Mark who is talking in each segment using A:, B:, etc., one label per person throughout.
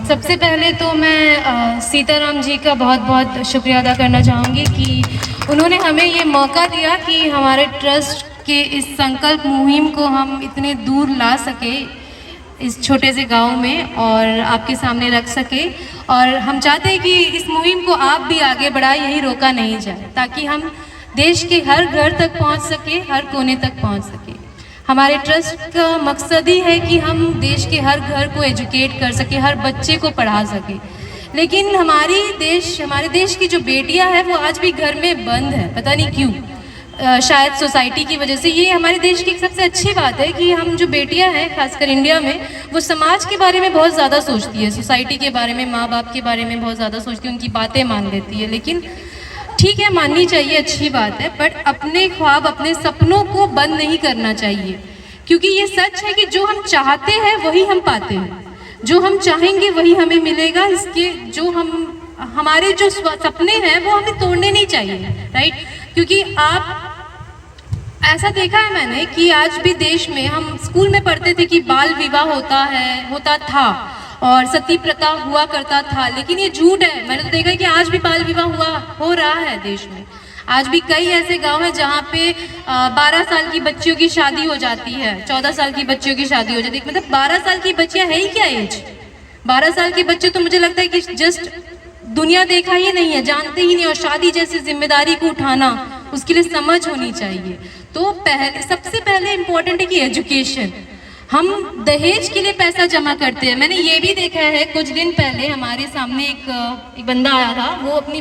A: सबसे पहले तो मैं सीताराम जी का बहुत बहुत शुक्रिया अदा करना चाहूँगी कि उन्होंने हमें ये मौका दिया कि हमारे ट्रस्ट के इस संकल्प मुहिम को हम इतने दूर ला सके इस छोटे से गांव में और आपके सामने रख सके। और हम चाहते हैं कि इस मुहिम को आप भी आगे बढ़ाएं, यही रोका नहीं जाए, ताकि हम देश के हर घर तक पहुंच सके, हर कोने तक पहुंच सके। हमारे ट्रस्ट का मकसद ही है कि हम देश के हर घर को एजुकेट कर सके, हर बच्चे को पढ़ा सके। लेकिन हमारे देश की जो बेटियां हैं वो आज भी घर में बंद है, पता नहीं क्यों, शायद सोसाइटी की वजह से। ये हमारे देश की एक सबसे अच्छी बात है कि हम जो बेटियां हैं खासकर इंडिया में, वो समाज के बारे में बहुत ज़्यादा सोचती है, सोसाइटी के बारे में, माँ बाप के बारे में बहुत ज़्यादा सोचती है, उनकी बातें मान लेती है। लेकिन ठीक है, माननी चाहिए, अच्छी बात है, बट अपने ख्वाब, अपने सपनों को बंद नहीं करना चाहिए, क्योंकि ये सच है कि जो हम चाहते हैं वही हम पाते हैं, जो हम चाहेंगे वही हमें मिलेगा। इसके जो हमारे जो सपने हैं वो हमें तोड़ने नहीं चाहिए, राइट? क्योंकि आप ऐसा देखा है मैंने कि आज भी देश में, हम स्कूल में पढ़ते थे कि बाल विवाह होता था और सती प्रथा हुआ करता था, लेकिन ये झूठ है। मैंने तो देखा है कि आज भी बाल विवाह हो रहा है देश में। आज भी कई ऐसे गांव हैं जहाँ पे 12 साल की बच्चियों की शादी हो जाती है, 14 साल की बच्चियों की शादी हो जाती है। मतलब 12 साल की बच्चियां है ही क्या एज? 12 साल के बच्चे तो मुझे लगता है कि जस्ट दुनिया देखा ही नहीं है, जानते ही नहीं। और शादी जैसी जिम्मेदारी को उठाना, उसके लिए समझ होनी चाहिए। तो सबसे पहले इम्पोर्टेंट है कि एजुकेशन। हम दहेज के लिए पैसा जमा करते हैं। मैंने ये भी देखा है, कुछ दिन पहले हमारे सामने एक बंदा आया था, वो अपनी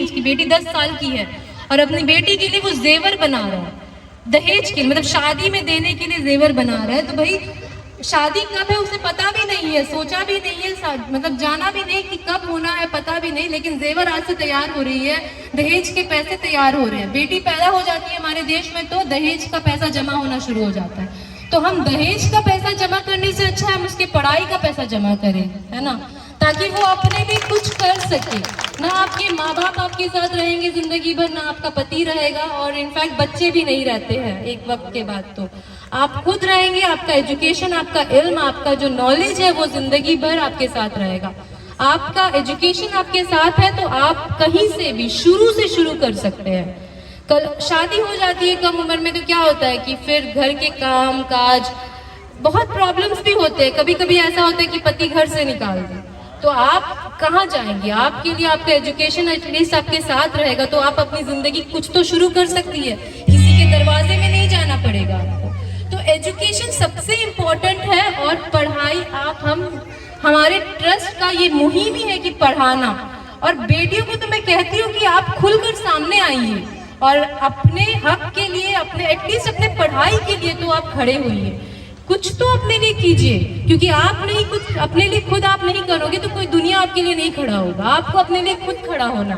A: उसकी बेटी 10 साल की है और अपनी बेटी के लिए वो जेवर बना रहा है, दहेज के, मतलब शादी में देने के लिए जेवर बना रहा है। तो भाई शादी कब है उसे पता भी नहीं है, सोचा भी नहीं है, मतलब जाना भी नहीं कि कब होना है, पता भी नहीं, लेकिन जेवर आज से तैयार हो रही है, दहेज के पैसे तैयार हो रहे हैं। बेटी पैदा हो जाती है हमारे देश में तो दहेज का पैसा जमा होना शुरू हो जाता है। तो हम दहेज का पैसा जमा करने से अच्छा हम उसके पढ़ाई का पैसा जमा करें, है ना, ताकि वो अपने लिए कुछ कर सके। ना आपके माँ बाप आपके साथ रहेंगे जिंदगी भर, ना आपका पति रहेगा, और इनफैक्ट बच्चे भी नहीं रहते हैं एक वक्त के बाद। तो आप खुद रहेंगे, आपका एजुकेशन, आपका इल्म, आपका जो नॉलेज है वो जिंदगी भर आपके साथ रहेगा। आपका एजुकेशन आपके साथ है तो आप कहीं से भी शुरू से शुरू कर सकते हैं। कल शादी हो जाती है कम उम्र में तो क्या होता है कि फिर घर के काम काज, बहुत प्रॉब्लम्स भी होते हैं। कभी कभी ऐसा होता है कि पति घर से निकाल दे, तो आप कहाँ जाएंगे? आपके लिए आपका एजुकेशन एटलीस्ट आपके साथ रहेगा तो आप अपनी जिंदगी कुछ तो शुरू कर सकती है, किसी के दरवाजे में नहीं जाना पड़ेगा आपको। तो एजुकेशन सबसे इम्पोर्टेंट है, और पढ़ाई हमारे ट्रस्ट का ये मुहिम ही है कि पढ़ाना। और बेटियों को तो मैं कहती हूँ कि आप खुलकर सामने आइए और अपने हक के लिए, अपने एटलीस्ट अपने पढ़ाई के लिए तो आप खड़े होइए, कुछ तो अपने लिए कीजिए, क्योंकि आप नहीं कुछ अपने लिए खुद आप नहीं करोगे तो कोई दुनिया आपके लिए नहीं खड़ा होगा, आपको अपने लिए खुद खड़ा होना।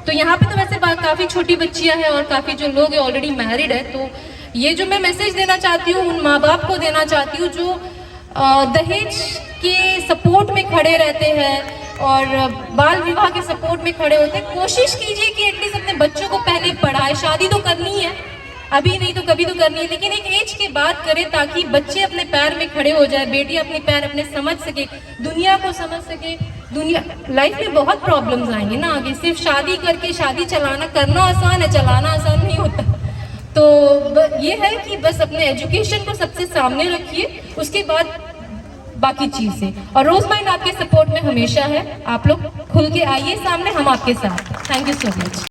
A: तो यहाँ पे तो वैसे काफ़ी छोटी बच्चियाँ हैं और काफ़ी जो लोग हैं ऑलरेडी मैरिड है। तो ये जो मैं मैसेज देना चाहती हूँ उन माँ बाप को देना चाहती हूँ जो दहेज के सपोर्ट में खड़े रहते हैं और बाल विवाह के सपोर्ट में खड़े होते हैं। कोशिश कीजिए कि एटलीस्ट अपने बच्चों को पहले पढ़ाए। शादी तो करनी है, अभी नहीं तो कभी तो करनी है, लेकिन एक एज के बाद करें ताकि बच्चे अपने पैर में खड़े हो जाए, बेटी अपने पैर अपने समझ सके, दुनिया को समझ सके। दुनिया लाइफ में बहुत प्रॉब्लम्स आएंगे ना आगे, सिर्फ शादी करके शादी करना आसान है, चलाना आसान नहीं होता। तो ये है कि बस अपने एजुकेशन को सबसे सामने रखिए, उसके बाद बाकी चीजें। और रोजमाइन आपके सपोर्ट में हमेशा है, आप लोग खुल के आइए सामने, हम आपके साथ। Thank you so much.